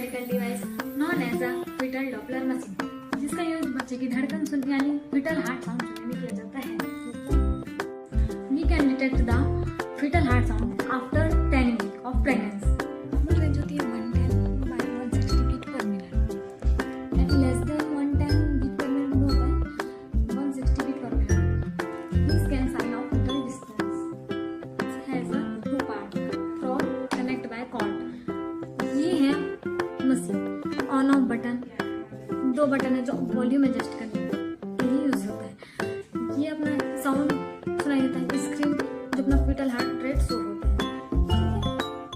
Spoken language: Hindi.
Medical device known as a fetal doppler machine, जिसका यूज बच्चे की धड़कन सुनने यानी फीटल हार्ट साउंड सुनने में किया जाता है। We can detect the fetal heart sound after 10 week of pregnancy. Normal range होती है 110 by 160 beat per minute. At less than 110 beat per minute में होता है 160 beat per minute. This can sign of fetal distress has a two part from connect by cord. ये है मशीन, ऑन ऑफ बटन, दो बटन है जो वॉल्यूम एडजस्ट करने के लिए यूज होता है। ये अपना साउंड सुनाई देता है स्क्रीन जो अपना फीटल हार्ट रेट शो